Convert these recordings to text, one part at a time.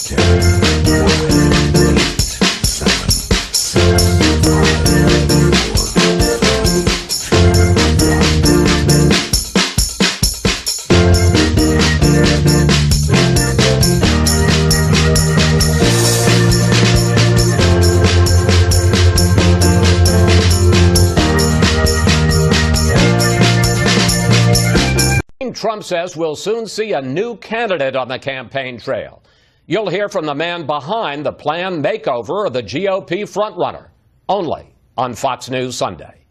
Trump says we'll soon see a new candidate on the campaign trail. You'll hear from the man behind the planned makeover of the GOP frontrunner, only on Fox News Sunday.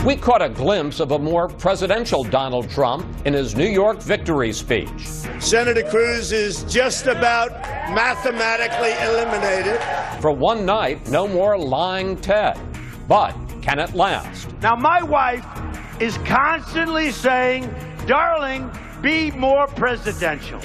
We caught a glimpse of a more presidential Donald Trump in his New York victory speech. Senator Cruz is just about mathematically eliminated. For one night, no more lying Ted. But can it last? Now, my wife is constantly saying, darling, be more presidential.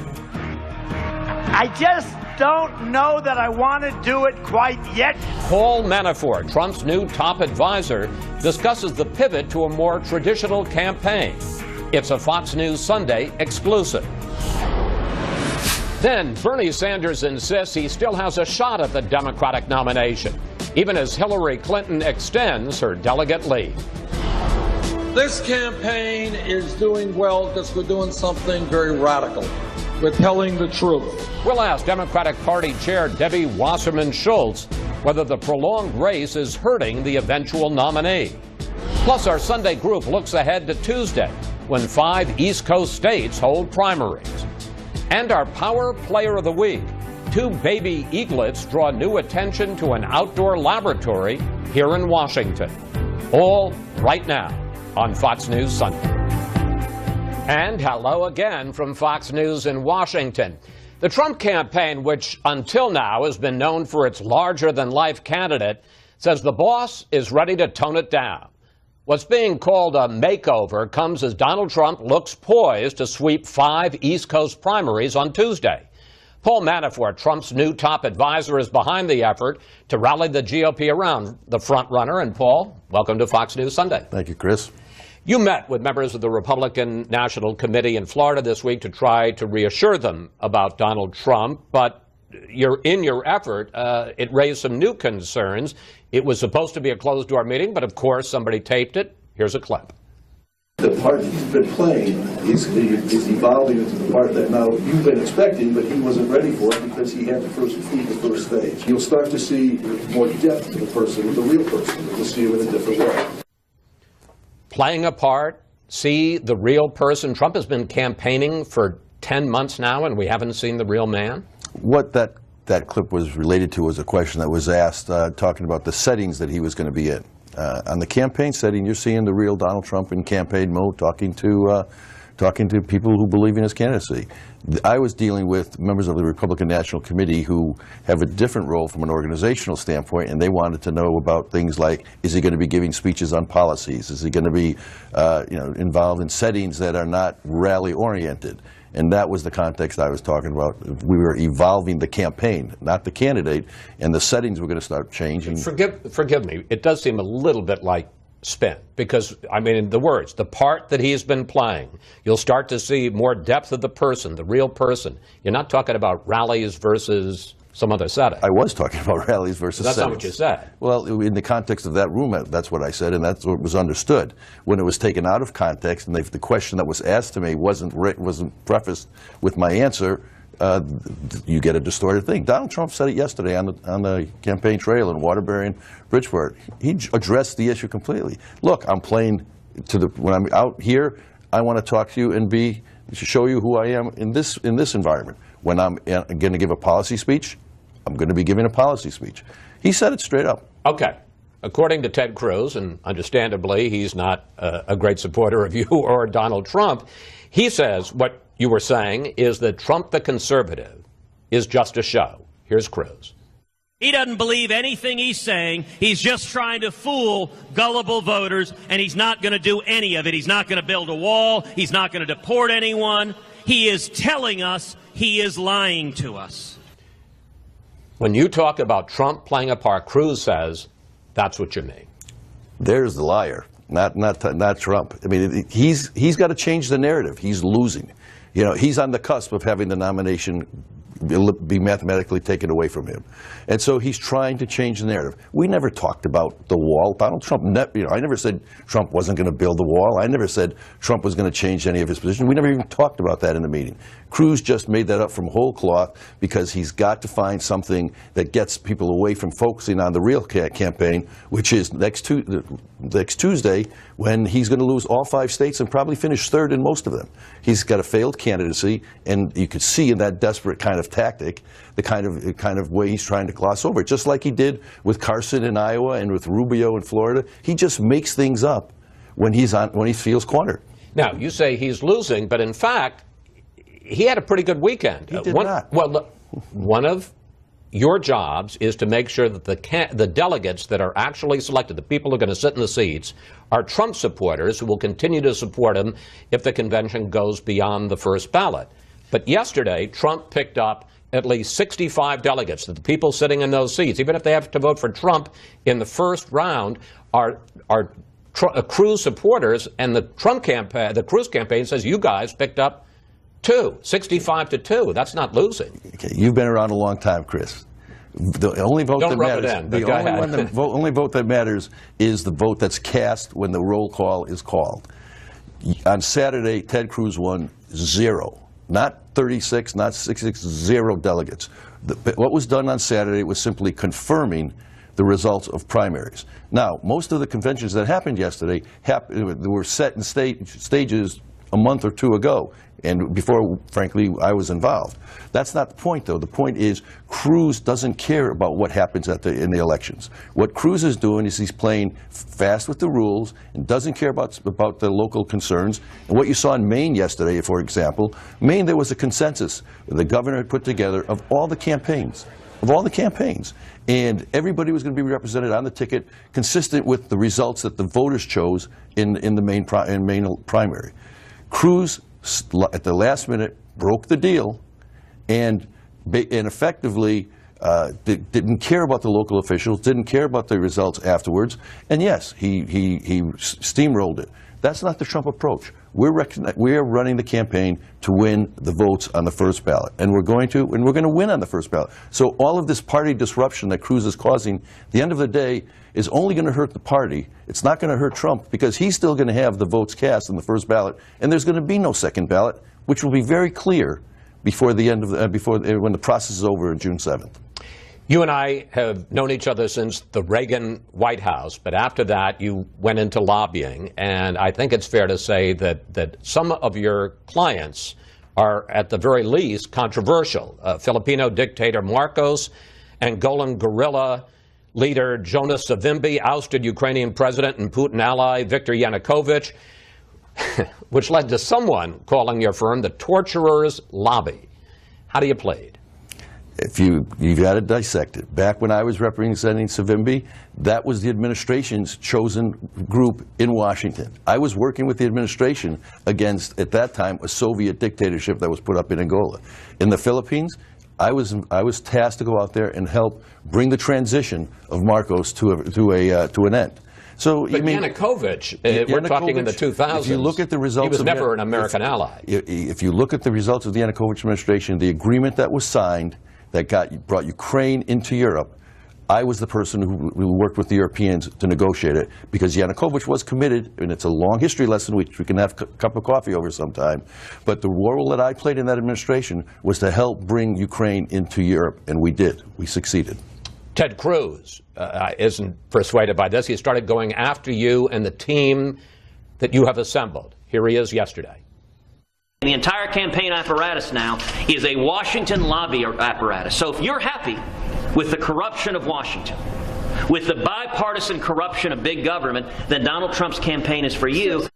I just don't know that I want to do it quite yet. Paul Manafort, Trump's new top advisor, discusses the pivot to a more traditional campaign. It's a Fox News Sunday exclusive. Then Bernie Sanders insists he still has a shot at the Democratic nomination, even as Hillary Clinton extends her delegate lead. This campaign is doing well because we're doing something very radical. We're telling the truth. We'll ask Democratic Party Chair Debbie Wasserman Schultz whether the prolonged race is hurting the eventual nominee. Plus, our Sunday group looks ahead to Tuesday, when 5 East Coast states hold primaries. And our Power Player of the Week. 2 baby eaglets draw new attention to an outdoor laboratory here in Washington. All right now on Fox News Sunday. And hello again from Fox News in Washington. The Trump campaign, which until now has been known for its larger-than-life candidate, says the boss is ready to tone it down. What's being called a makeover comes as Donald Trump looks poised to sweep 5 East Coast primaries on Tuesday. Paul Manafort, Trump's new top advisor, is behind the effort to rally the GOP around the frontrunner. And Paul, welcome to Fox News Sunday. Thank you, Chris. You met with members of the Republican National Committee in Florida this week to try to reassure them about Donald Trump, but in your effort, it raised some new concerns. It was supposed to be a closed-door meeting, but of course somebody taped it. Here's a clip. The part he's been playing is evolving into the part that now you've been expecting, but he wasn't ready for it because he had to first feed the first stage. You'll start to see more depth to the person, the real person. You'll see him in a different way. Playing a part, see the real person. Trump has been campaigning for 10 months now, and we haven't seen the real man. What that clip was related to was a question that was asked talking about the settings that he was going to be in. On the campaign setting, you're seeing the real Donald Trump in campaign mode, talking to people who believe in his candidacy. I was dealing with members of the Republican National Committee who have a different role from an organizational standpoint, and they wanted to know about things like, is he going to be giving speeches on policies? Is he going to be involved in settings that are not rally-oriented? And that was the context I was talking about. We were evolving the campaign, not the candidate, and the settings were going to start changing. Forgive me. It does seem a little bit like spin, because, I mean, in the words, the part that he's been playing, you'll start to see more depth of the person, the real person. You're not talking about rallies versus some other setting. I was talking about rallies versus that's settings. Not what you said. Well, in the context of that room, that's what I said, and that's what was understood. When it was taken out of context, and the question that was asked to me wasn't prefaced with my answer, you get a distorted thing. Donald Trump said it yesterday on the campaign trail in Waterbury and Bridgeport. He addressed the issue completely. Look, I'm playing when I'm out here, I want to talk to you and to show you who I am in this environment. When I'm going to give a policy speech, I'm going to be giving a policy speech. He said it straight up. Okay. According to Ted Cruz, and understandably he's not a great supporter of you or Donald Trump, he says what you were saying is that Trump the conservative is just a show. Here's Cruz. He doesn't believe anything he's saying. He's just trying to fool gullible voters, and he's not going to do any of it. He's not going to build a wall. He's not going to deport anyone. He is telling us he is lying to us. When you talk about Trump playing a part, Cruz says that's what you mean. There's the liar, not Trump. I mean, he's got to change the narrative. He's losing. You know, he's on the cusp of having the nomination be mathematically taken away from him. And so he's trying to change the narrative. We never talked about the wall. Donald Trump, I never said Trump wasn't going to build the wall. I never said Trump was going to change any of his position. We never even talked about that in the meeting. Cruz just made that up from whole cloth because he's got to find something that gets people away from focusing on the real campaign, which is next Tuesday, when he's going to lose all 5 states and probably finish third in most of them. He's got a failed candidacy, and you could see in that desperate kind of tactic the kind of way he's trying to gloss over it, just like he did with Carson in Iowa and with Rubio in Florida. He just makes things up when he feels cornered. Now, you say he's losing, but in fact, he had a pretty good weekend. He did not. Well, look, one of your jobs is to make sure that the delegates that are actually selected, the people who are going to sit in the seats, are Trump supporters who will continue to support him if the convention goes beyond the first ballot. But yesterday, Trump picked up at least 65 delegates. The people sitting in those seats, even if they have to vote for Trump in the first round, are Cruz supporters, and the Cruz campaign says you guys picked up 65 to 2. That's not losing. Okay, you've been around a long time, Chris. The only vote that matters. Only vote that matters is the vote that's cast when the roll call is called. On Saturday, Ted Cruz won 0. Not 36, not 66, 0 delegates. What was done on Saturday was simply confirming the results of primaries. Now, most of the conventions that happened yesterday were set in stages a month or two ago, and before, frankly, I was involved. That's not the point, though. The point is Cruz doesn't care about what happens in the elections. What Cruz is doing is he's playing fast with the rules and doesn't care about the local concerns. And what you saw in Maine yesterday, for example, Maine, there was a consensus the governor had put together of all the campaigns. And everybody was going to be represented on the ticket consistent with the results that the voters chose in the Maine primary. Cruz, at the last minute, broke the deal and effectively didn't care about the local officials, didn't care about the results afterwards, and yes, he steamrolled it. That's not the Trump approach. We're running the campaign to win the votes on the first ballot, and we're going to win on the first ballot. So all of this party disruption that Cruz is causing, at the end of the day, is only going to hurt the party. It's not going to hurt Trump because he's still going to have the votes cast in the first ballot, and there's going to be no second ballot, which will be very clear before the end of when the process is over on June 7th. You and I have known each other since the Reagan White House, but after that you went into lobbying, and I think it's fair to say that some of your clients are at the very least controversial. Filipino dictator Marcos, Angolan guerrilla leader Jonas Savimbi, ousted Ukrainian president and Putin ally Viktor Yanukovych, which led to someone calling your firm the torturer's lobby. How do you play it? If you've got to dissect it. Back when I was representing Savimbi, that was the administration's chosen group in Washington. I was working with the administration against, at that time, a Soviet dictatorship that was put up in Angola. In the Philippines, I was tasked to go out there and help bring the transition of Marcos to an end. So, but Yanukovych, we're talking in the 2000s. If you look at the results, he was never an American ally. If you look at the results of the Yanukovych administration, the agreement that was signed that brought Ukraine into Europe, I was the person who worked with the Europeans to negotiate it, because Yanukovych was committed, and it's a long history lesson which we can have a cup of coffee over sometime, but the role that I played in that administration was to help bring Ukraine into Europe, and we did. We succeeded. Ted Cruz isn't persuaded by this. He started going after you and the team that you have assembled. Here he is yesterday. The entire campaign apparatus now is a Washington lobby apparatus. So if you're happy with the corruption of Washington, with the bipartisan corruption of big government, then Donald Trump's campaign is for you.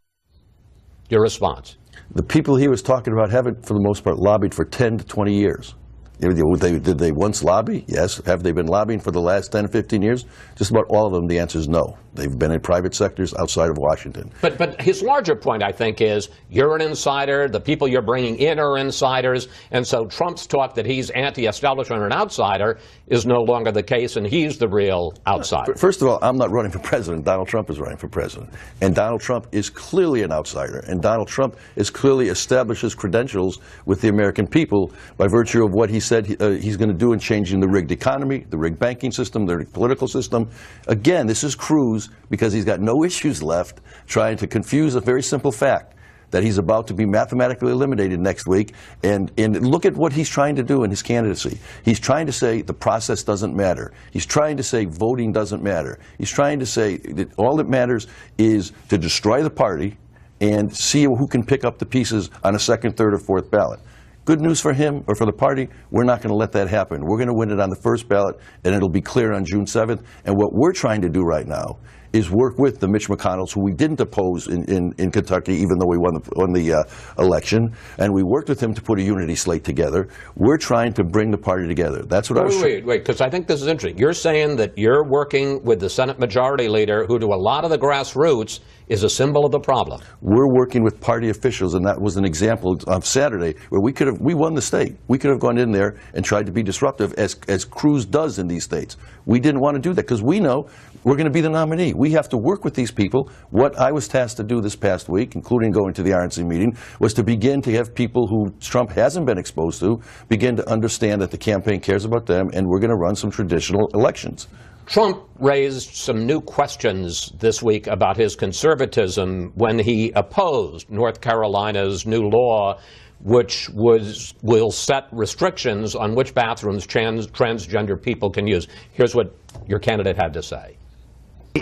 Your response? The people he was talking about haven't, for the most part, lobbied for 10 to 20 years. Did they once lobby? Yes. Have they been lobbying for the last 10 or 15 years? Just about all of them, the answer is no. They've been in private sectors outside of Washington. But his larger point, I think, is you're an insider, the people you're bringing in are insiders, and so Trump's talk that he's anti-establishment or an outsider is no longer the case, and he's the real outsider. First of all, I'm not running for president. Donald Trump is running for president. And Donald Trump is clearly an outsider. And Donald Trump has clearly established his credentials with the American people by virtue of what he said he's going to do in changing the rigged economy, the rigged banking system, the rigged political system. Again, this is Cruz because he's got no issues left trying to confuse a very simple fact that he's about to be mathematically eliminated next week. And look at what he's trying to do in his candidacy. He's trying to say the process doesn't matter. He's trying to say voting doesn't matter. He's trying to say that all that matters is to destroy the party and see who can pick up the pieces on a second, third, or fourth ballot. Good news for him or for the party, we're not going to let that happen. We're going to win it on the first ballot, and it'll be clear on June 7th. And what we're trying to do right now is work with the Mitch McConnells, who we didn't oppose in Kentucky, even though we won the election, and we worked with him to put a unity slate together. We're trying to bring the party together. That's what I was... Wait, because I think this is interesting. You're saying that you're working with the Senate Majority Leader, who to a lot of the grassroots is a symbol of the problem. We're working with party officials, and that was an example of Saturday where we won the state. We could have gone in there and tried to be disruptive, as Cruz does in these states. We didn't want to do that because we know we're going to be the nominee. We have to work with these people. What I was tasked to do this past week, including going to the RNC meeting, was to begin to have people who Trump hasn't been exposed to begin to understand that the campaign cares about them, and we're going to run some traditional elections. Trump raised some new questions this week about his conservatism when he opposed North Carolina's new law, which will set restrictions on which bathrooms transgender people can use. Here's what your candidate had to say.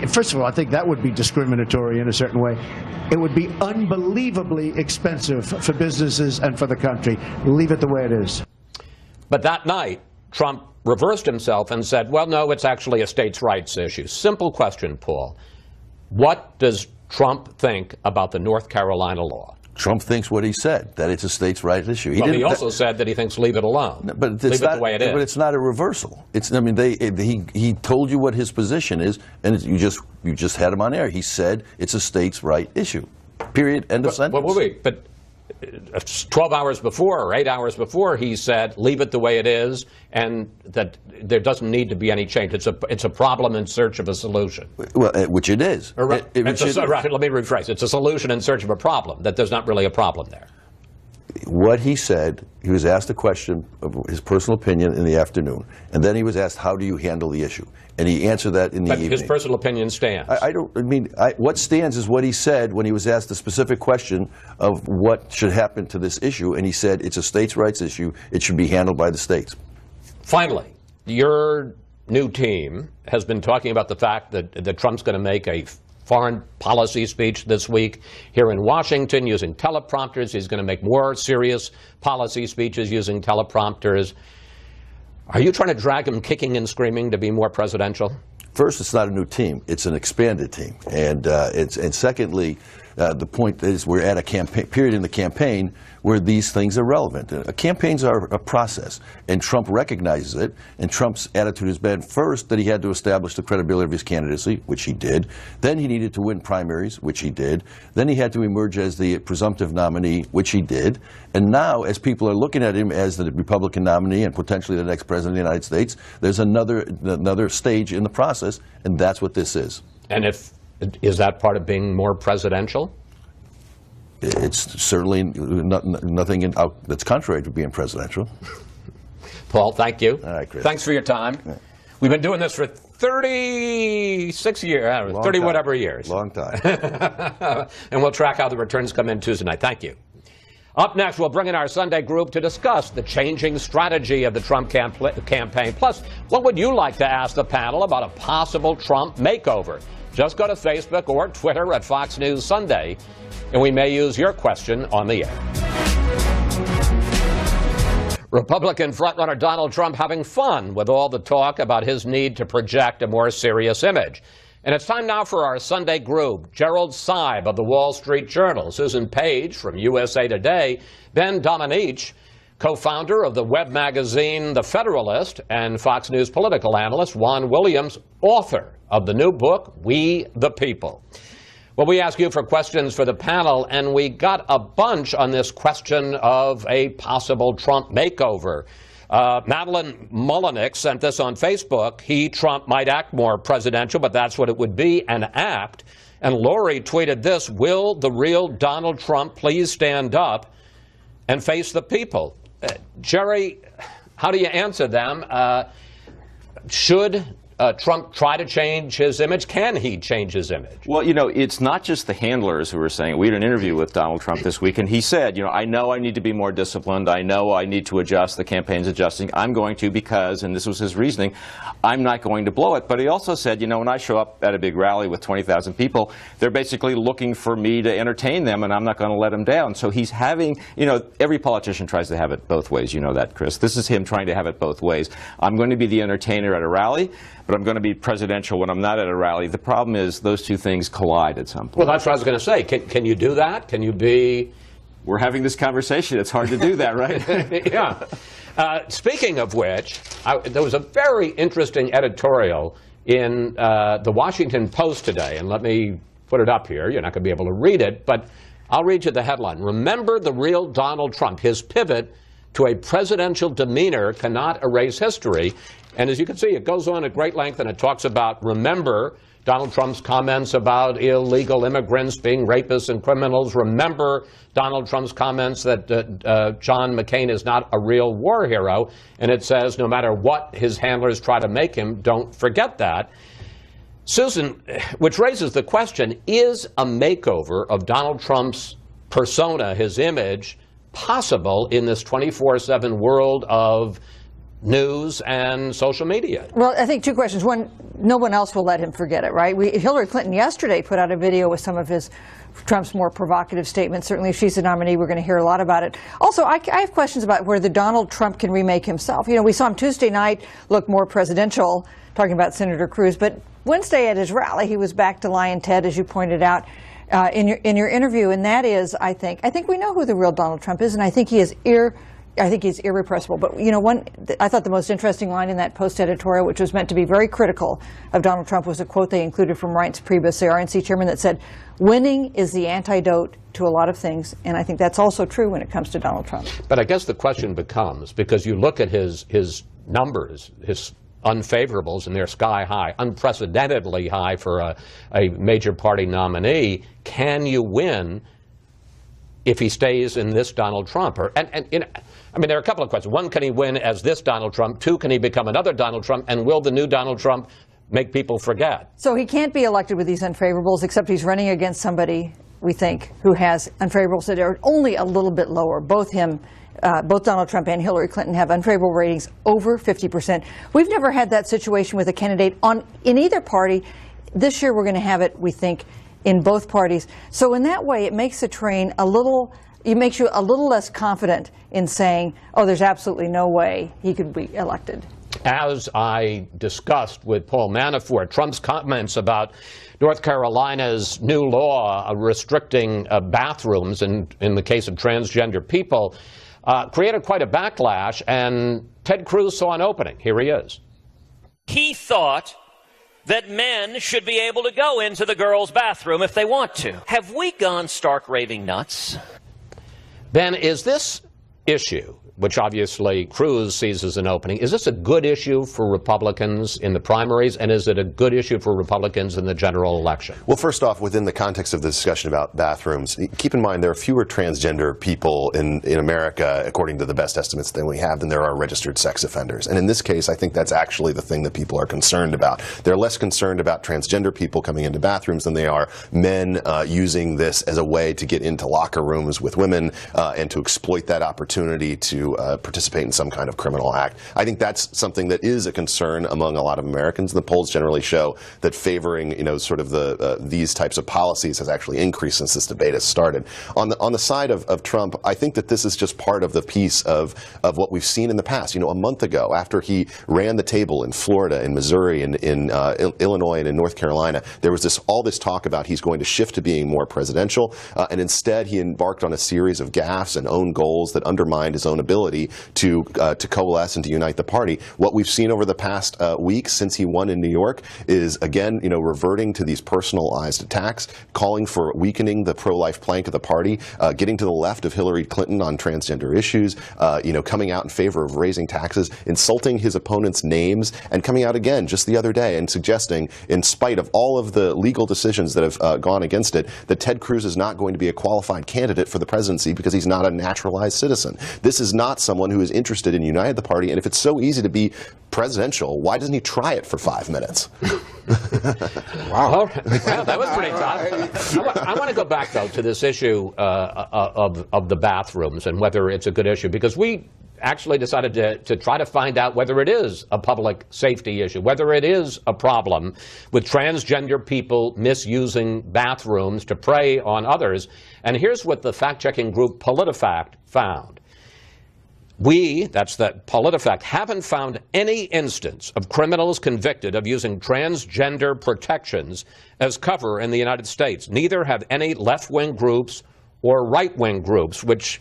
First of all, I think that would be discriminatory in a certain way. It would be unbelievably expensive for businesses and for the country. Leave it the way it is. But that night, Trump reversed himself and said, well, no, it's actually a states' rights issue. Simple question, Paul. What does Trump think about the North Carolina law? Trump thinks what he said, that it's a states' rights issue. He also said that he thinks leave it alone. But leave it the way it is. But it's not a reversal. He told you what his position is, and you just had him on air. He said it's a states' rights issue. Period. End of sentence. But 12 hours before or 8 hours before, he said leave it the way it is, and that there doesn't need to be any change. It's a problem in search of a solution. Well, which it is. Right, let me rephrase. It's a solution in search of a problem. That there's not really a problem there. What he said, he was asked a question of his personal opinion in the afternoon, and then he was asked, how do you handle the issue? And he answered that in the evening. His personal opinion stands. What stands is what he said when he was asked the specific question of what should happen to this issue, and he said it's a states' rights issue. It should be handled by the states. Finally, your new team has been talking about the fact that Trump's going to make a foreign policy speech this week here in Washington using teleprompters. He's going to make more serious policy speeches using teleprompters. Are you trying to drag him kicking and screaming to be more presidential? First, it's not a new team. It's an expanded team. And secondly, the point is we're at a period in the campaign where these things are relevant. Campaigns are a process, and Trump recognizes it, and Trump's attitude has been, first, that he had to establish the credibility of his candidacy, which he did. Then he needed to win primaries, which he did. Then he had to emerge as the presumptive nominee, which he did. And now, as people are looking at him as the Republican nominee and potentially the next president of the United States, there's another stage in the process, and that's what this is. And is that part of being more presidential? It's certainly nothing that's contrary to being presidential. Paul, thank you. All right, Chris. Thanks for your time. Yeah. We've been doing this for 36 years, 30 whatever years. Long time. And we'll track how the returns come in Tuesday night. Thank you. Up next, we'll bring in our Sunday group to discuss the changing strategy of the Trump campaign. Plus, what would you like to ask the panel about a possible Trump makeover? Just go to Facebook or Twitter at Fox News Sunday, and we may use your question on the air. Republican frontrunner Donald Trump having fun with all the talk about his need to project a more serious image. And it's time now for our Sunday group. Gerald Seib of the Wall Street Journal, Susan Page from USA Today, Ben Domenech co-founder of the web magazine The Federalist and Fox News political analyst Juan Williams, author of the new book, We the People. Well, we ask you for questions for the panel, and we got a bunch on this question of a possible Trump makeover. Madeline Mullenix sent this on Facebook. Trump might act more presidential, but that's what it would be, an act. And Lori tweeted this: will the real Donald Trump please stand up and face the people? Jerry, how do you answer them? Should Trump try to change his image? Can he change his image? Well, you know, it's not just the handlers who are saying. We had an interview with Donald Trump this week, and he said, you know, I know I need to be more disciplined. I know I need to adjust. The campaign's adjusting. I'm going to because, and this was his reasoning, I'm not going to blow it. But he also said, you know, when I show up at a big rally with 20,000 people, they're basically looking for me to entertain them, and I'm not going to let them down. So he's having, you know, every politician tries to have it both ways. You know that, Chris. This is him trying to have it both ways. I'm going to be the entertainer at a rally, but I'm going to be presidential when I'm not at a rally. The problem is those two things collide at some point. Well, that's what I was going to say. Can you do that? Can you be... We're having this conversation. It's hard to do that, right? Yeah. Speaking of which, there was a very interesting editorial in the Washington Post today, and let me put it up here. You're not going to be able to read it, but I'll read you the headline. Remember the real Donald Trump. His pivot to a presidential demeanor cannot erase history. And as you can see, it goes on at great length, and it talks about, remember Donald Trump's comments about illegal immigrants being rapists and criminals. Remember Donald Trump's comments that John McCain is not a real war hero. And it says, no matter what his handlers try to make him, don't forget that. Susan, which raises the question, is a makeover of Donald Trump's persona, his image, possible in this 24/7 world of news and social media? Well, I think two questions. One, no one else will let him forget it, right? Hillary Clinton yesterday put out a video with some of Trump's more provocative statements. Certainly, if she's the nominee, we're going to hear a lot about it. Also, I have questions about whether Donald Trump can remake himself. You know, we saw him Tuesday night look more presidential, talking about Senator Cruz, but Wednesday at his rally, he was back to Lion Ted, as you pointed out in your interview, and that is, I think we know who the real Donald Trump is, and I think he is he's irrepressible. But, you know, I thought the most interesting line in that Post editorial, which was meant to be very critical of Donald Trump, was a quote they included from Reince Priebus, the RNC chairman, that said, winning is the antidote to a lot of things. And I think that's also true when it comes to Donald Trump. But I guess the question becomes, because you look at his numbers, his unfavorables, and they're sky high, unprecedentedly high for a major party nominee, can you win if he stays in this Donald Trump? And you know, I mean, there are a couple of questions. One, can he win as this Donald Trump? Two, can he become another Donald Trump? And will the new Donald Trump make people forget? So he can't be elected with these unfavorables, except he's running against somebody, we think, who has unfavorables that are only a little bit lower. Both Donald Trump and Hillary Clinton have unfavorable ratings over 50%. We've never had that situation with a candidate in either party. This year we're going to have it, we think, in both parties. So in that way, it makes the terrain it makes you a little less confident in saying, oh, there's absolutely no way he could be elected. As I discussed with Paul Manafort, Trump's comments about North Carolina's new law restricting bathrooms in the case of transgender people created quite a backlash, and Ted Cruz saw an opening. Here he is. He thought that men should be able to go into the girls' bathroom if they want to. Have we gone stark raving nuts? Ben, is this issue, which obviously Cruz sees as an opening, is this a good issue for Republicans in the primaries, and is it a good issue for Republicans in the general election? Well, first off, within the context of the discussion about bathrooms, keep in mind there are fewer transgender people in America, according to the best estimates that we have, than there are registered sex offenders. And in this case, I think that's actually the thing that people are concerned about. They're less concerned about transgender people coming into bathrooms than they are men using this as a way to get into locker rooms with women and to exploit that opportunity to participate in some kind of criminal act. I think that's something that is a concern among a lot of Americans. The polls generally show that favoring, sort of these types of policies has actually increased since this debate has started. On the side of Trump, I think that this is just part of the piece of what we've seen in the past. A month ago, after he ran the table in Florida, in Missouri, in Illinois, and in North Carolina, there was all this talk about he's going to shift to being more presidential, and instead he embarked on a series of gaffes and own goals that undermined undermined his own ability to coalesce and to unite the party. What we've seen over the past week since he won in New York is, again, reverting to these personalized attacks, calling for weakening the pro-life plank of the party, getting to the left of Hillary Clinton on transgender issues, coming out in favor of raising taxes, insulting his opponent's names, and coming out again just the other day and suggesting, in spite of all of the legal decisions that have gone against it, that Ted Cruz is not going to be a qualified candidate for the presidency because he's not a naturalized citizen. This is not someone who is interested in uniting the party, and if it's so easy to be presidential, why doesn't he try it for 5 minutes? Wow, that was pretty tough. I want to go back, though, to this issue of the bathrooms and whether it's a good issue, because we actually decided to try to find out whether it is a public safety issue, whether it is a problem with transgender people misusing bathrooms to prey on others. And here's what the fact-checking group PolitiFact found. We, that's the PolitiFact, haven't found any instance of criminals convicted of using transgender protections as cover in the United States. Neither have any left-wing groups or right-wing groups, which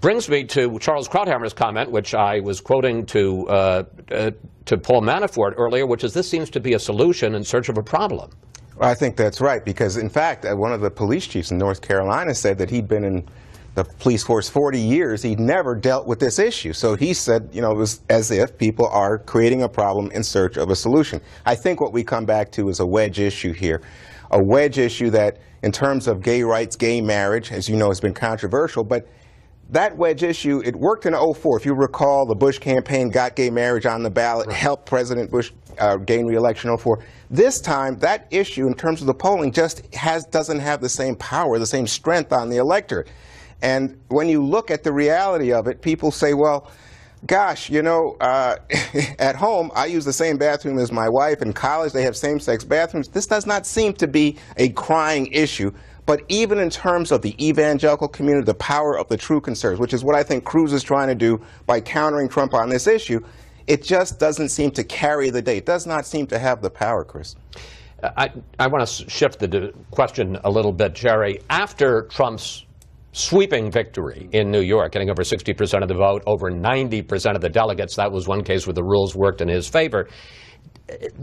brings me to Charles Krauthammer's comment, which I was quoting to Paul Manafort earlier, which is this seems to be a solution in search of a problem. Well, I think that's right, because, in fact, one of the police chiefs in North Carolina said that he'd been in the police force 40 years. He'd never dealt with this issue. So he said, it was as if people are creating a problem in search of a solution. I think what we come back to is a wedge issue here. A wedge issue that, in terms of gay rights, gay marriage, as you know, has been controversial, but that wedge issue, it worked in 2004. If you recall, the Bush campaign got gay marriage on the ballot, helped President Bush gain re-election in 2004. This time, that issue, in terms of the polling, just doesn't have the same power, the same strength on the electorate. And when you look at the reality of it, people say, well, gosh, at home, I use the same bathroom as my wife. In college, they have same-sex bathrooms. This does not seem to be a crying issue. But even in terms of the evangelical community, the power of the true conservatives, which is what I think Cruz is trying to do by countering Trump on this issue, it just doesn't seem to carry the day. It does not seem to have the power, Chris. I want to shift the question a little bit, Jerry. After Trump's sweeping victory in New York, getting over 60% of the vote, over 90% of the delegates, that was one case where the rules worked in his favor.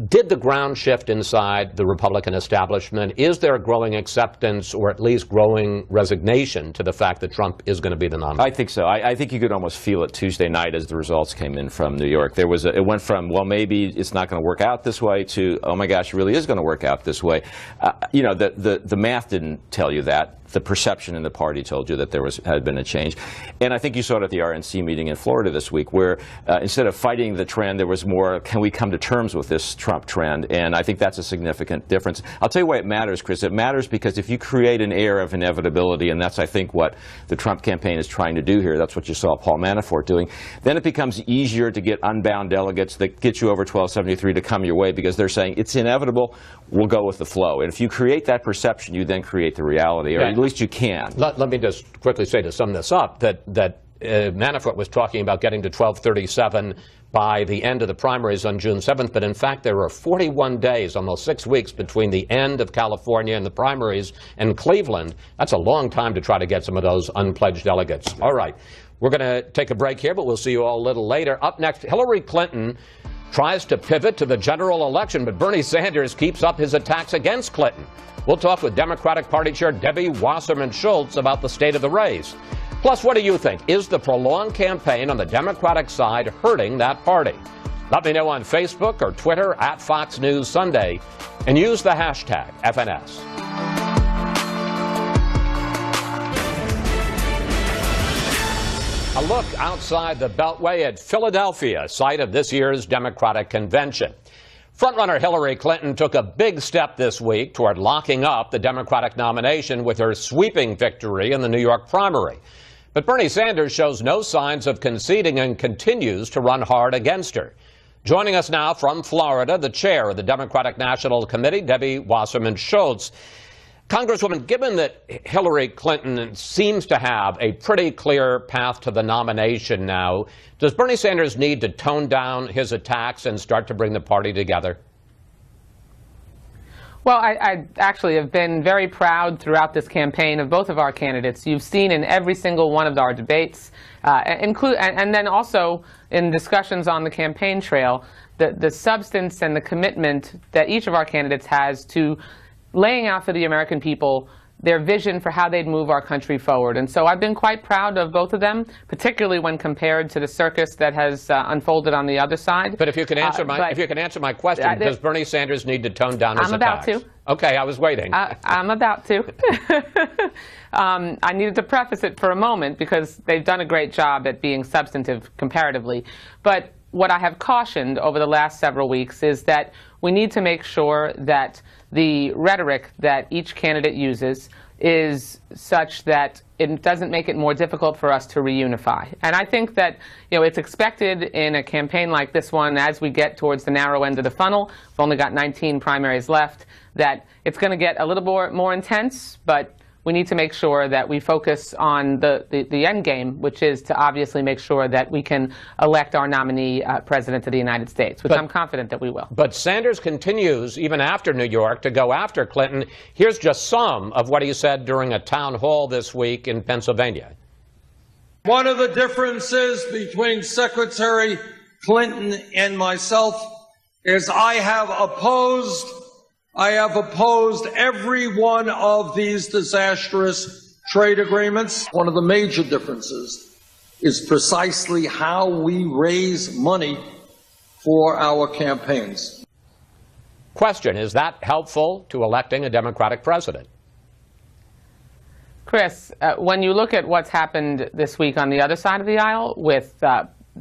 Did the ground shift inside the Republican establishment? Is there a growing acceptance or at least growing resignation to the fact that Trump is going to be the nominee? I think so. I think you could almost feel it Tuesday night as the results came in from New York. It went from, well, maybe it's not going to work out this way to, oh my gosh, it really is going to work out this way. The math didn't tell you that. The perception in the party told you that there had been a change. And I think you saw it at the RNC meeting in Florida this week, where instead of fighting the trend, there was more, can we come to terms with this Trump trend? And I think that's a significant difference. I'll tell you why it matters, Chris. It matters because if you create an air of inevitability, and that's, I think, what the Trump campaign is trying to do here, that's what you saw Paul Manafort doing, then it becomes easier to get unbound delegates that get you over 1273 to come your way because they're saying, it's inevitable, we'll go with the flow. And if you create that perception, you then create the reality, or at least you can. Let me just quickly say, to sum this up, that Manafort was talking about getting to 1237 by the end of the primaries on June 7th, but in fact there are 41 days, almost 6 weeks, between the end of California and the primaries and Cleveland. That's a long time to try to get some of those unpledged delegates. All right, we're going to take a break here, but we'll see you all a little later. Up next, Hillary Clinton tries to pivot to the general election, but Bernie Sanders keeps up his attacks against Clinton. We'll talk with Democratic Party Chair Debbie Wasserman Schultz about the state of the race. Plus, what do you think? Is the prolonged campaign on the Democratic side hurting that party? Let me know on Facebook or Twitter at Fox News Sunday, and use the hashtag FNS. A look outside the Beltway at Philadelphia, site of this year's Democratic convention. Frontrunner Hillary Clinton took a big step this week toward locking up the Democratic nomination with her sweeping victory in the New York primary. But Bernie Sanders shows no signs of conceding and continues to run hard against her. Joining us now from Florida, the chair of the Democratic National Committee, Debbie Wasserman Schultz. Congresswoman, given that Hillary Clinton seems to have a pretty clear path to the nomination now, does Bernie Sanders need to tone down his attacks and start to bring the party together? Well, I actually have been very proud throughout this campaign of both of our candidates. You've seen in every single one of our debates And then also in discussions on the campaign trail, the substance and the commitment that each of our candidates has to laying out for the American people their vision for how they'd move our country forward. And so I've been quite proud of both of them, particularly when compared to the circus that has unfolded on the other side. But if you can answer my question, does Bernie Sanders need to tone down his attacks? I'm about to. Okay, I was waiting. I'm about to. I needed to preface it for a moment because they've done a great job at being substantive comparatively. But what I have cautioned over the last several weeks is that we need to make sure that the rhetoric that each candidate uses is such that it doesn't make it more difficult for us to reunify. And I think that it's expected in a campaign like this one, as we get towards the narrow end of the funnel, we've only got 19 primaries left, that it's going to get a little more intense, but we need to make sure that we focus on the end game, which is to obviously make sure that we can elect our nominee president of the United States, which I'm confident that we will. But Sanders continues, even after New York, to go after Clinton. Here's just some of what he said during a town hall this week in Pennsylvania. One of the differences between Secretary Clinton and myself is I have opposed every one of these disastrous trade agreements. One of the major differences is precisely how we raise money for our campaigns. Question, is that helpful to electing a Democratic president? Chris, when you look at what's happened this week on the other side of the aisle with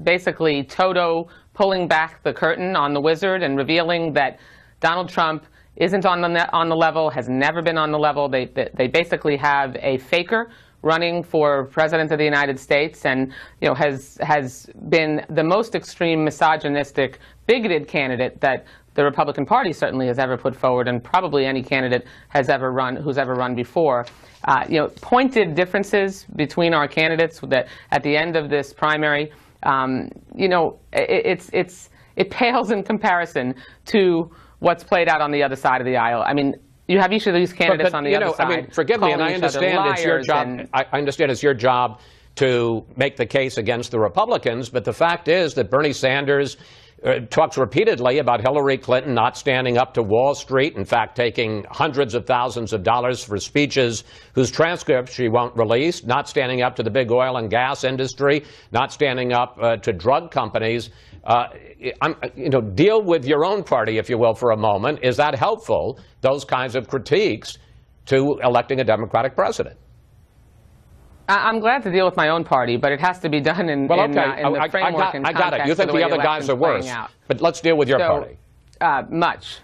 basically Toto pulling back the curtain on the wizard and revealing that Donald Trump isn't on the level, has never been on the level. They basically have a faker running for president of the United States, and has been the most extreme misogynistic, bigoted candidate that the Republican Party certainly has ever put forward, and probably any candidate who's ever run before. Pointed differences between our candidates that at the end of this primary, it pales in comparison to what's played out on the other side of the aisle. I mean, you have each of these candidates on the other side. I mean, forgive me, and I understand it's your job. I understand it's your job to make the case against the Republicans, but the fact is that Bernie Sanders talks repeatedly about Hillary Clinton not standing up to Wall Street, in fact, taking hundreds of thousands of dollars for speeches whose transcripts she won't release, not standing up to the big oil and gas industry, not standing up to drug companies. Deal with your own party, if you will, for a moment. Is that helpful, those kinds of critiques, to electing a Democratic president? I'm glad to deal with my own party, but it has to be done in the framework and context. I got it. You think the other guys are worse, but let's deal with your party. Much.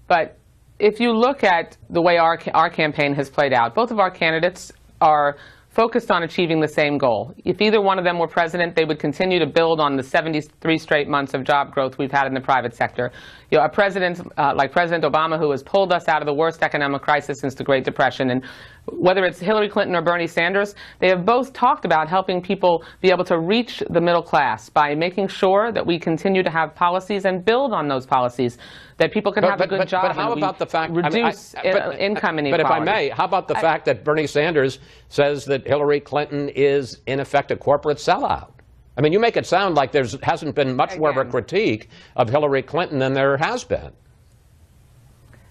But if you look at the way our campaign has played out, both of our candidates are focused on achieving the same goal. If either one of them were president, they would continue to build on the 73 straight months of job growth we've had in the private sector. A president like President Obama, who has pulled us out of the worst economic crisis since the Great Depression, and whether it's Hillary Clinton or Bernie Sanders, they have both talked about helping people be able to reach the middle class by making sure that we continue to have policies and build on those policies, that people can have a good job. But how about the fact, reduce income inequality? But if I may, how about the fact that Bernie Sanders says that Hillary Clinton is, in effect, a corporate sellout? I mean, you make it sound like there hasn't been much more of a critique of Hillary Clinton than there has been.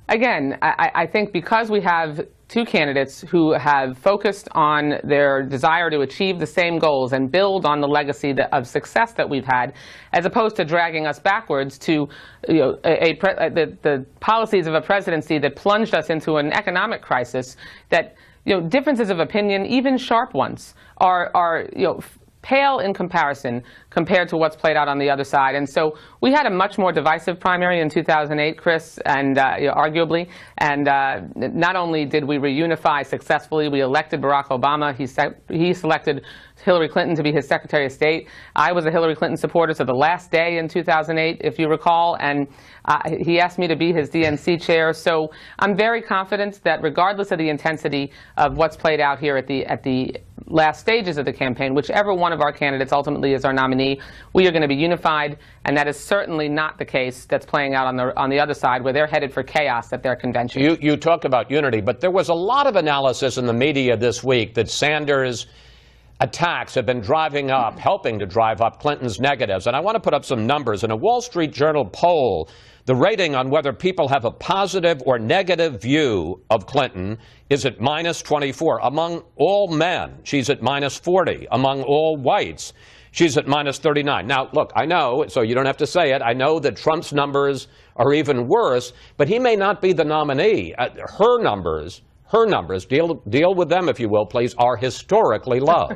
Again, I think because we have two candidates who have focused on their desire to achieve the same goals and build on the legacy of success that we've had, as opposed to dragging us backwards to the policies of a presidency that plunged us into an economic crisis, that differences of opinion, even sharp ones, are pale in comparison compared to what's played out on the other side. And so we had a much more divisive primary in 2008, Chris, and arguably. And not only did we reunify successfully, we elected Barack Obama. He selected Hillary Clinton to be his Secretary of State. I was a Hillary Clinton supporter to the last day in 2008, if you recall, and he asked me to be his DNC chair. So I'm very confident that regardless of the intensity of what's played out here at the last stages of the campaign, whichever one of our candidates ultimately is our nominee, we are going to be unified, and that is certainly not the case that's playing out on the other side, where they're headed for chaos at their convention. You talk about unity, but there was a lot of analysis in the media this week that Sanders attacks have been helping to drive up Clinton's negatives. And I want to put up some numbers. In a Wall Street Journal poll, the rating on whether people have a positive or negative view of Clinton is at -24. Among all men, she's at -40. Among all whites, she's at -39. Now, look, I know, so you don't have to say it, I know that Trump's numbers are even worse, but he may not be the nominee. Her numbers, deal with them, if you will, please, are historically low.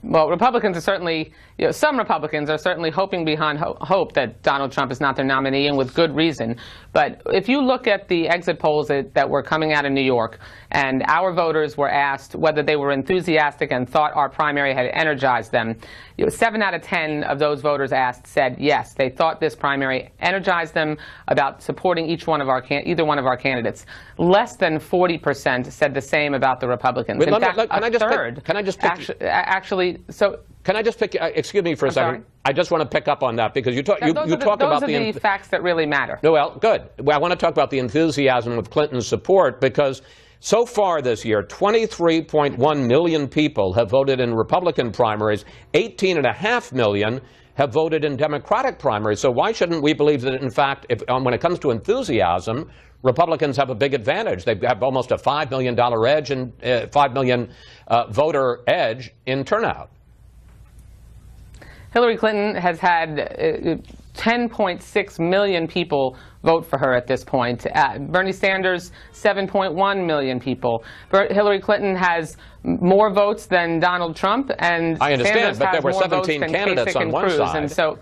Well, Republicans are certainly, some Republicans are certainly hoping behind hope that Donald Trump is not their nominee, and with good reason. But if you look at the exit polls that were coming out of New York, and our voters were asked whether they were enthusiastic and thought our primary had energized them, 7 out of 10 of those voters asked said yes, they thought this primary energized them about supporting either one of our candidates. Less than 40% said the same about the Republicans. Wait, In fact, can I just pick, Can I just pick? Excuse me for a second. Sorry? I just want to pick up on that because you talk about the facts that really matter. No, well, good. Well, I want to talk about the enthusiasm with Clinton's support because so far this year, 23.1 million people have voted in Republican primaries. 18.5 million have voted in Democratic primaries. So why shouldn't we believe that, in fact, when it comes to enthusiasm, Republicans have a big advantage? They have almost a $5 million edge and 5 million voter edge in turnout. Hillary Clinton has had 10.6 million people vote for her at this point. Bernie Sanders, 7.1 million people. Hillary Clinton has more votes than Donald Trump, and I understand, Sanders but has there were more 17 votes candidates than on one Cruz, side. and so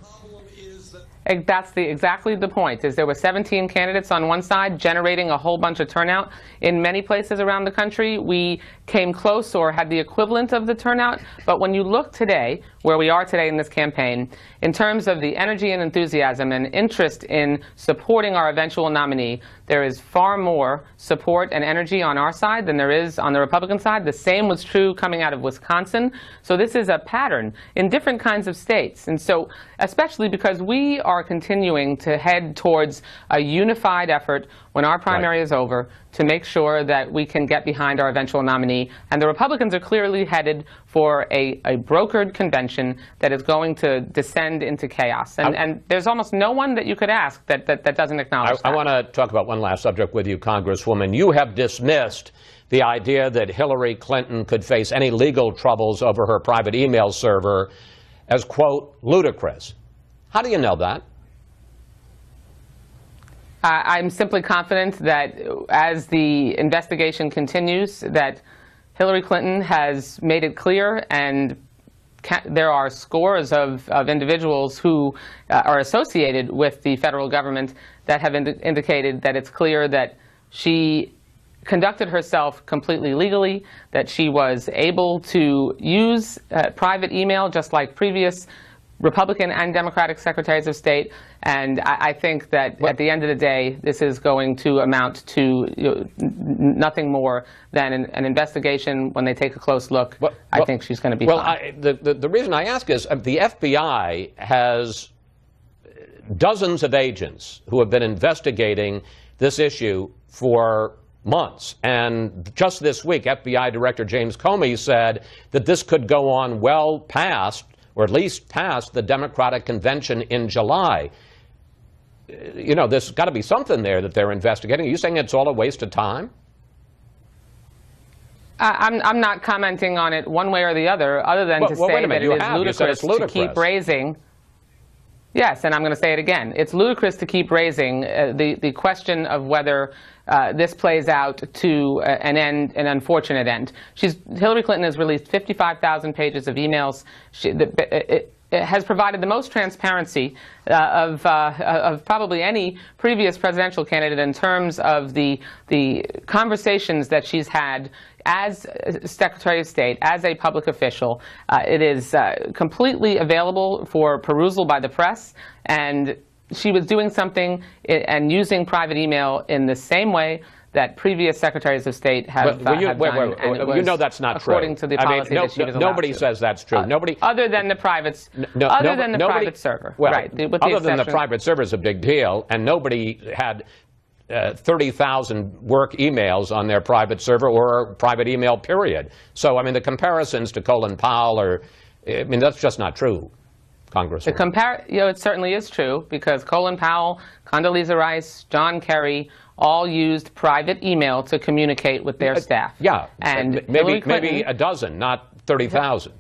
that's exactly the point, is there were 17 candidates on one side generating a whole bunch of turnout. In many places around the country, we came close or had the equivalent of the turnout. But when you look today, where we are today in this campaign, in terms of the energy and enthusiasm and interest in supporting our eventual nominee, there is far more support and energy on our side than there is on the Republican side. The same was true coming out of Wisconsin. So this is a pattern in different kinds of states. And so, especially because we are continuing to head towards a unified effort when our primary is over to make sure that we can get behind our eventual nominee. And the Republicans are clearly headed for a brokered convention that is going to descend into chaos. And there's almost no one that you could ask that doesn't acknowledge that. I want to talk about one last subject with you, Congresswoman. You have dismissed the idea that Hillary Clinton could face any legal troubles over her private email server as, quote, ludicrous. How do you know that? I'm simply confident that as the investigation continues, that Hillary Clinton has made it clear, and there are scores of individuals who are associated with the federal government that have indicated that it's clear that she conducted herself completely legally, that she was able to use private email just like previous Republican and Democratic secretaries of state. And I think that at the end of the day, this is going to amount to nothing more than an investigation. When they take a close look, I think she's going to be fine. The reason I ask is the FBI has dozens of agents who have been investigating this issue for months. And just this week, FBI Director James Comey said that this could go on well past, or at least past, the Democratic convention in July. You know, there's got to be something there that they're investigating. Are you saying it's all a waste of time? I'm not commenting on it one way or the other than to say that it is ludicrous to keep raising. Yes, and I'm going to say it again. It's ludicrous to keep raising the question of whether this plays out to an unfortunate end. Hillary Clinton has released 55,000 pages of emails. It has provided the most transparency of probably any previous presidential candidate in terms of the conversations that she's had as Secretary of State, as a public official. It is completely available for perusal by the press, and she was doing something and using private email in the same way that previous secretaries of state have done. You know that's not true. According to the policy that she was allowed nobody says that's true. Nobody, other than the privates, other than the private server. Well, right. Other than the private server is a big deal, and nobody had 30,000 work emails on their private server or private email period. So, I mean, the comparisons to Colin Powell are, I mean, that's just not true, Congresswoman. It certainly is true, because Colin Powell, Condoleezza Rice, John Kerry all used private email to communicate with their staff. Yeah, and maybe a dozen, not 30,000.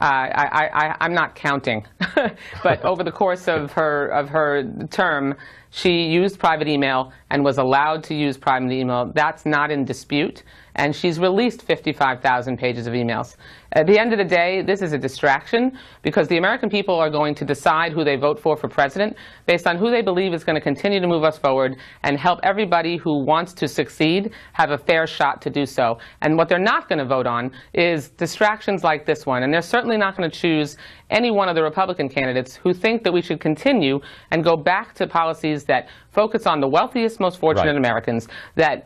I'm not counting, but over the course of her term, she used private email and was allowed to use private email. That's not in dispute, and she's released 55,000 pages of emails. At the end of the day, this is a distraction, because the American people are going to decide who they vote for president based on who they believe is going to continue to move us forward and help everybody who wants to succeed have a fair shot to do so. And what they're not going to vote on is distractions like this one. And they're certainly not going to choose any one of the Republican candidates who think that we should continue and go back to policies that focus on the wealthiest, most fortunate Americans, that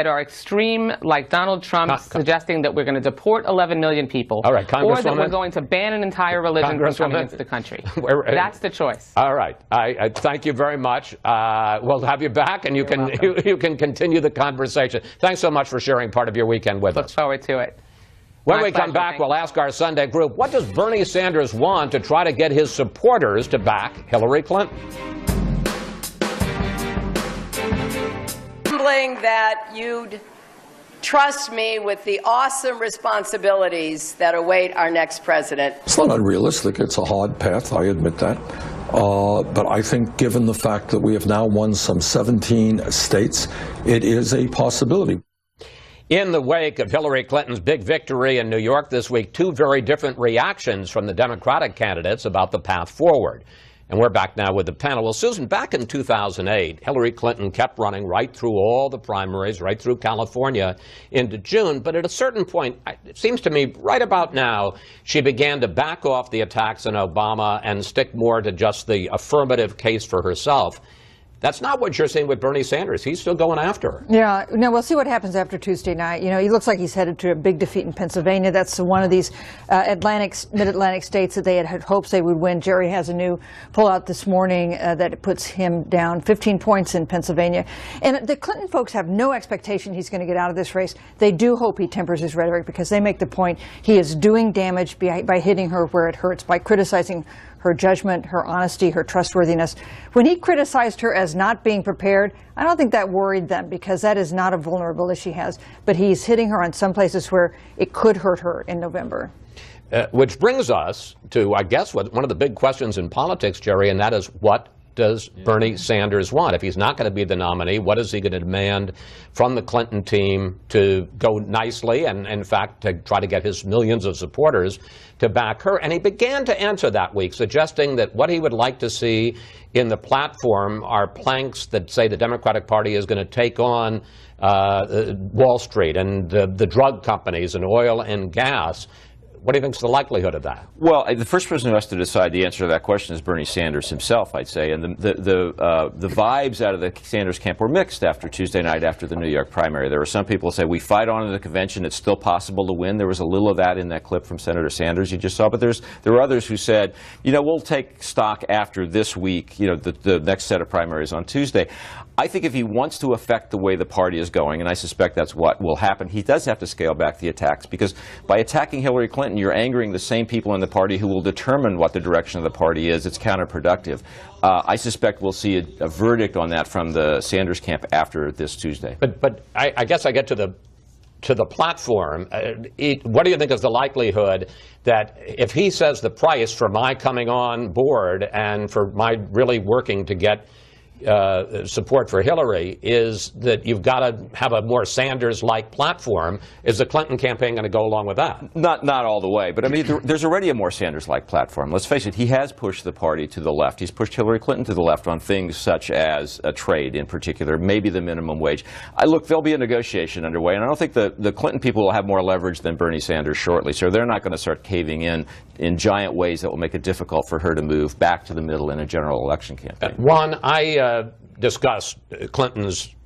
are extreme, like Donald Trump suggesting that we're going to deport 11 million people, all right, or that we're going to ban an entire religion from coming into the country. That's the choice. All right. I thank you very much. We'll have you back, and you can continue the conversation. Thanks so much for sharing part of your weekend with us. Look forward to it. When we come back, we'll ask our Sunday group, what does Bernie Sanders want to try to get his supporters to back Hillary Clinton? That you'd trust me with the awesome responsibilities that await our next president. It's not unrealistic. It's a hard path, I admit that. But I think given the fact that we have now won some 17 states, it is a possibility. In the wake of Hillary Clinton's big victory in New York this week, two very different reactions from the Democratic candidates about the path forward. And we're back now with the panel. Well, Susan, back in 2008, Hillary Clinton kept running right through all the primaries, right through California into June. But at a certain point, it seems to me right about now, she began to back off the attacks on Obama and stick more to just the affirmative case for herself. That's not what you're seeing with Bernie Sanders. He's still going after her. Yeah, no, we'll see what happens after Tuesday night. You know, he looks like he's headed to a big defeat in Pennsylvania. That's one of these mid-Atlantic states that they had hopes they would win. Jerry has a new pullout this morning that puts him down 15 points in Pennsylvania. And the Clinton folks have no expectation he's going to get out of this race. They do hope he tempers his rhetoric, because they make the point he is doing damage by hitting her where it hurts, by criticizing her judgment, her honesty, her trustworthiness. When he criticized her as not being prepared, I don't think that worried them, because that is not a vulnerability she has. But he's hitting her on some places where it could hurt her in November. Which brings us to, I guess, one of the big questions in politics, Jerry, and that is, what does Bernie Sanders want? If he's not going to be the nominee, what is he going to demand from the Clinton team to go nicely and, in fact, to try to get his millions of supporters to back her? And he began to answer that week, suggesting that what he would like to see in the platform are planks that say the Democratic Party is going to take on Wall Street and the drug companies and oil and gas. What do you think is the likelihood of that? Well, the first person who has to decide the answer to that question is Bernie Sanders himself, I'd say. And the vibes out of the Sanders camp were mixed after Tuesday night, after the New York primary. There were some people who say, we fight on in the convention, it's still possible to win. There was a little of that in that clip from Senator Sanders you just saw. But there were others who said, you know, we'll take stock after this week, you know, the next set of primaries on Tuesday. I think if he wants to affect the way the party is going, and I suspect that's what will happen, he does have to scale back the attacks, because by attacking Hillary Clinton, you're angering the same people in the party who will determine what the direction of the party is. It's counterproductive. I suspect we'll see a verdict on that from the Sanders camp after this Tuesday. But I guess I get to the platform. What do you think is the likelihood that if he says the price for my coming on board and for my really working to get support for Hillary is that you've got to have a more Sanders-like platform? Is the Clinton campaign going to go along with that? Not all the way, but I mean, there's already a more Sanders-like platform. Let's face it, he has pushed the party to the left. He's pushed Hillary Clinton to the left on things such as trade in particular, maybe the minimum wage. Look, there'll be a negotiation underway, and I don't think the Clinton people will have more leverage than Bernie Sanders shortly, so they're not going to start caving in giant ways that will make it difficult for her to move back to the middle in a general election campaign. One, I discussed Clinton's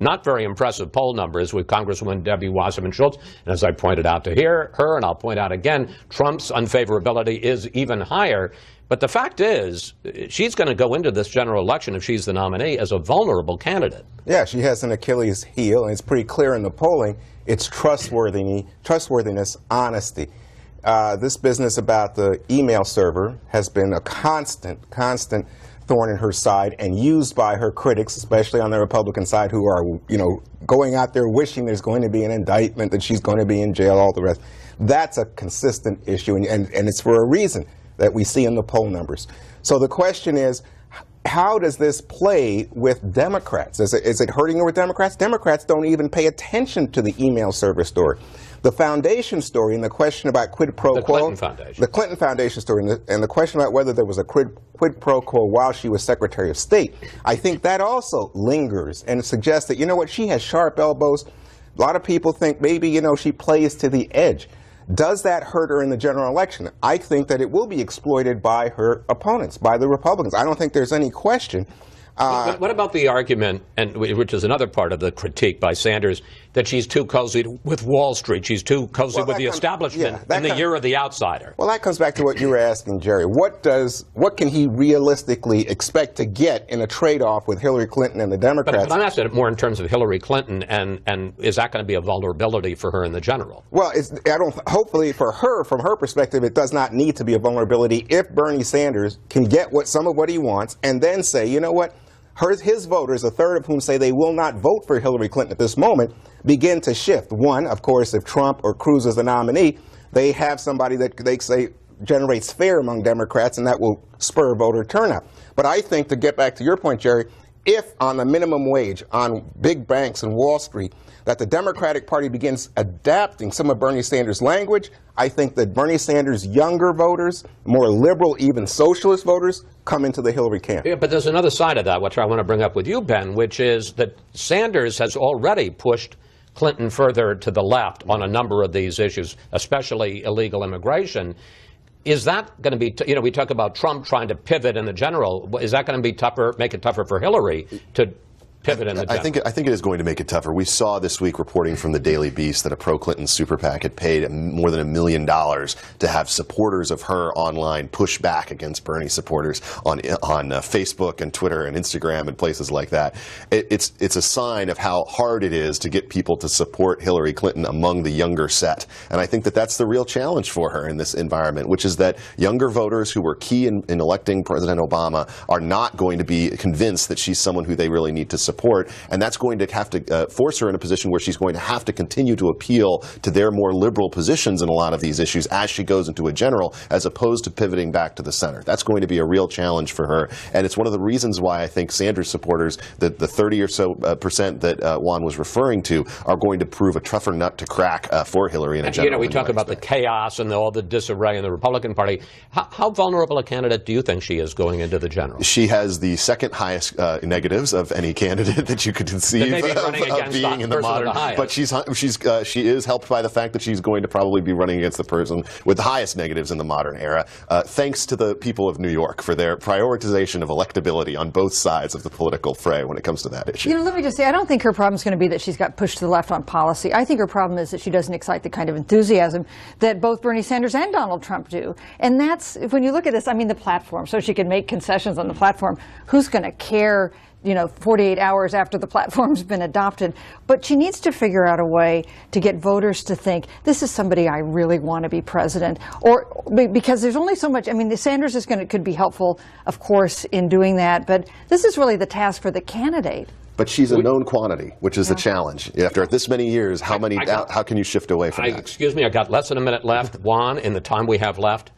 not very impressive poll numbers with Congresswoman Debbie Wasserman Schultz. And as I pointed out to her, and I'll point out again, Trump's unfavorability is even higher. But the fact is, she's going to go into this general election, if she's the nominee, as a vulnerable candidate. Yeah, she has an Achilles heel, and it's pretty clear in the polling. It's trustworthiness, honesty. This business about the email server has been a constant thorn in her side and used by her critics, especially on the Republican side, who are, going out there wishing there's going to be an indictment, that she's going to be in jail, all the rest. That's a consistent issue, and it's for a reason that we see in the poll numbers. So the question is, how does this play with Democrats? Is it hurting her with Democrats? Democrats don't even pay attention to the email server story. The foundation story and the question about quid pro quo. The Clinton Foundation story and the question about whether there was a quid pro quo while she was Secretary of State. I think that also lingers and suggests that, she has sharp elbows. A lot of people think maybe, she plays to the edge. Does that hurt her in the general election? I think that it will be exploited by her opponents, by the Republicans. I don't think there's any question. What about the argument, and which is another part of the critique by Sanders, that she's too cozy with Wall Street, she's too cozy with the establishment in the year of the outsider? Well, that comes back to what you were asking, Jerry. What can he realistically expect to get in a trade-off with Hillary Clinton and the Democrats? But I'm asking it more in terms of Hillary Clinton, and is that going to be a vulnerability for her in the general? Well, hopefully for her, from her perspective, it does not need to be a vulnerability if Bernie Sanders can get some of what he wants and then say, you know what? His voters, a third of whom say they will not vote for Hillary Clinton at this moment, begin to shift. One, of course, if Trump or Cruz is the nominee, they have somebody that they say generates fear among Democrats, and that will spur voter turnout. But I think, to get back to your point, Jerry, if on the minimum wage, on big banks and Wall Street, that the Democratic Party begins adapting some of Bernie Sanders' language, I think that Bernie Sanders' younger voters, more liberal, even socialist voters, come into the Hillary camp. Yeah, but there's another side of that, which I want to bring up with you, Ben, which is that Sanders has already pushed Clinton further to the left on a number of these issues, especially illegal immigration. Is that going to be, we talk about Trump trying to pivot in the general. Is that going to be tougher, make it tougher for Hillary to pivot in the general? I think it is going to make it tougher. We saw this week reporting from the Daily Beast that a pro-Clinton super PAC had paid more than $1 million to have supporters of her online push back against Bernie supporters on Facebook and Twitter and Instagram and places like that. It's a sign of how hard it is to get people to support Hillary Clinton among the younger set. And I think that that's the real challenge for her in this environment, which is that younger voters who were key in electing President Obama are not going to be convinced that she's someone who they really need to support. And that's going to have to force her in a position where she's going to have to continue to appeal to their more liberal positions in a lot of these issues as she goes into a general, as opposed to pivoting back to the center. That's going to be a real challenge for her. And it's one of the reasons why I think Sanders supporters, the 30 or so percent that Juan was referring to, are going to prove a tougher nut to crack for Hillary in a general. We talk about the chaos and all the disarray in the Republican Party. How vulnerable a candidate do you think she is going into the general? She has the second highest negatives of any candidate that you could conceive of being in the modern. But she is helped by the fact that she's going to probably be running against the person with the highest negatives in the modern era, thanks to the people of New York for their prioritization of electability on both sides of the political fray when it comes to that issue. Let me just say, I don't think her problem is going to be that she's got pushed to the left on policy. I think her problem is that she doesn't excite the kind of enthusiasm that both Bernie Sanders and Donald Trump do. And that's, when you look at this, the platform, so she can make concessions on the platform. Who's going to care 48 hours after the platform's been adopted? But she needs to figure out a way to get voters to think, this is somebody I really want to be president. Or because there's only so much, Sanders could be helpful, of course, in doing that, but this is really the task for the candidate. But she's a known quantity, which is the challenge. After this many years, how can you shift away from that? Excuse me, I got less than a minute left. Juan, in the time we have left,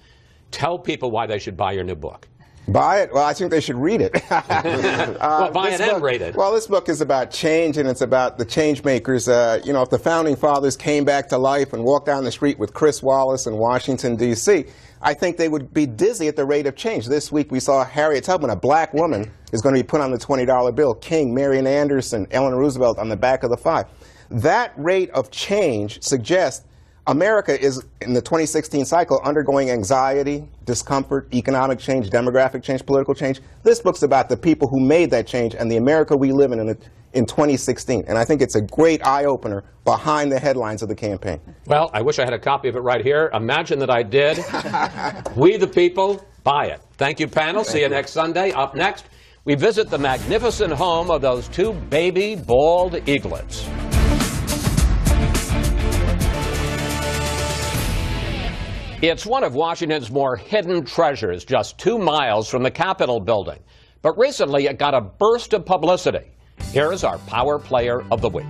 tell people why they should buy your new book. Buy it? Well, I think they should read it. Well, buy it and read it. Well, this book is about change, and it's about the change makers. If the Founding Fathers came back to life and walked down the street with Chris Wallace in Washington, D.C., I think they would be dizzy at the rate of change. This week we saw Harriet Tubman, a black woman, is going to be put on the $20 bill. King, Marian Anderson, Eleanor Roosevelt on the back of the 5. That rate of change suggests America is, in the 2016 cycle, undergoing anxiety, discomfort, economic change, demographic change, political change. This book's about the people who made that change and the America we live in in 2016. And I think it's a great eye-opener behind the headlines of the campaign. Well, I wish I had a copy of it right here. Imagine that I did. We the people, buy it. Thank you, panel. See you next Sunday. Up next, we visit the magnificent home of those two baby bald eaglets. It's one of Washington's more hidden treasures, just 2 miles from the Capitol building. But recently, it got a burst of publicity. Here's our Power Player of the Week.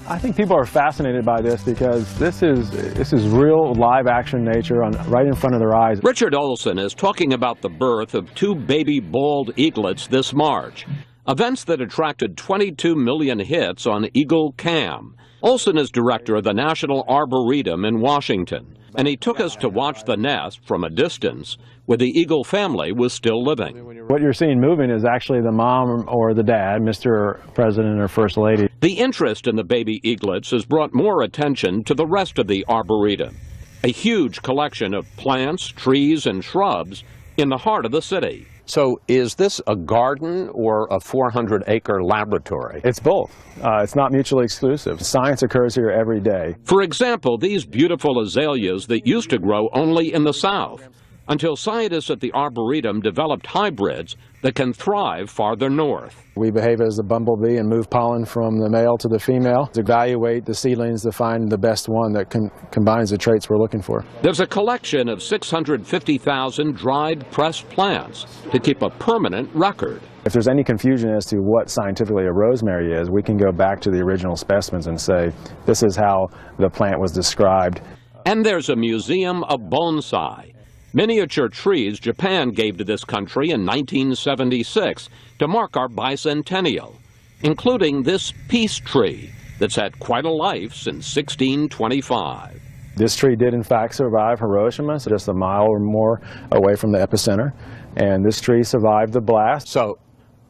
I think people are fascinated by this because this is real live action nature right in front of their eyes. Richard Olson is talking about the birth of two baby bald eaglets this March. Events that attracted 22 million hits on Eagle Cam. Olson is director of the National Arboretum in Washington, and he took us to watch the nest from a distance where the eagle family was still living. What you're seeing moving is actually the mom or the dad, Mr. President or First Lady. The interest in the baby eaglets has brought more attention to the rest of the Arboretum, a huge collection of plants, trees, and shrubs in the heart of the city. So is this a garden or a 400-acre laboratory? It's both. It's not mutually exclusive. Science occurs here every day. For example, these beautiful azaleas that used to grow only in the South, until scientists at the Arboretum developed hybrids that can thrive farther north. We behave as a bumblebee and move pollen from the male to the female to evaluate the seedlings to find the best one that combines the traits we're looking for. There's a collection of 650,000 dried pressed plants to keep a permanent record. If there's any confusion as to what scientifically a rosemary is, we can go back to the original specimens and say, this is how the plant was described. And there's a museum of bonsai. Miniature trees Japan gave to this country in 1976 to mark our bicentennial, including this peace tree that's had quite a life since 1625. This tree did in fact survive Hiroshima, so just a mile or more away from the epicenter, and this tree survived the blast. So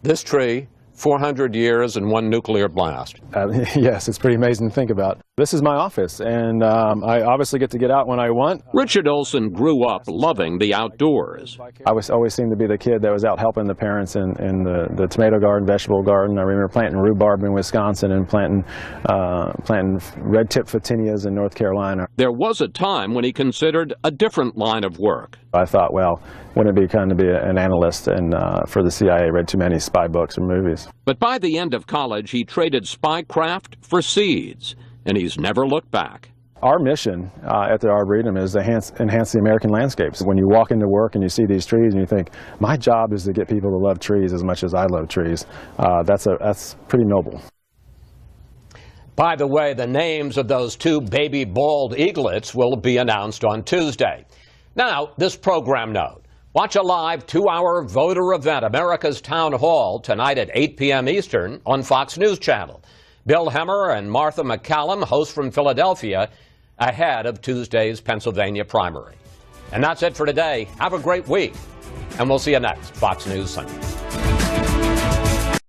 this tree, 400 years and one nuclear blast. Yes, it's pretty amazing to think about. This is my office, and I obviously get to get out when I want. Richard Olson grew up loving the outdoors. I always seemed to be the kid that was out helping the parents in the tomato garden, vegetable garden. I remember planting rhubarb in Wisconsin and planting red-tip photinias in North Carolina. There was a time when he considered a different line of work. I thought, well, wouldn't it be kind to be an analyst and for the CIA, read too many spy books and movies. But by the end of college, he traded spycraft for seeds, and he's never looked back. Our mission at the Arboretum is to enhance the American landscapes. When you walk into work and you see these trees and you think, my job is to get people to love trees as much as I love trees, that's pretty noble. By the way, the names of those two baby bald eaglets will be announced on Tuesday. Now, this program note. Watch a live 2-hour voter event, America's Town Hall, tonight at 8 p.m. Eastern on Fox News Channel. Bill Hemmer and Martha McCallum, hosts from Philadelphia, ahead of Tuesday's Pennsylvania primary. And that's it for today. Have a great week, and we'll see you next Fox News Sunday.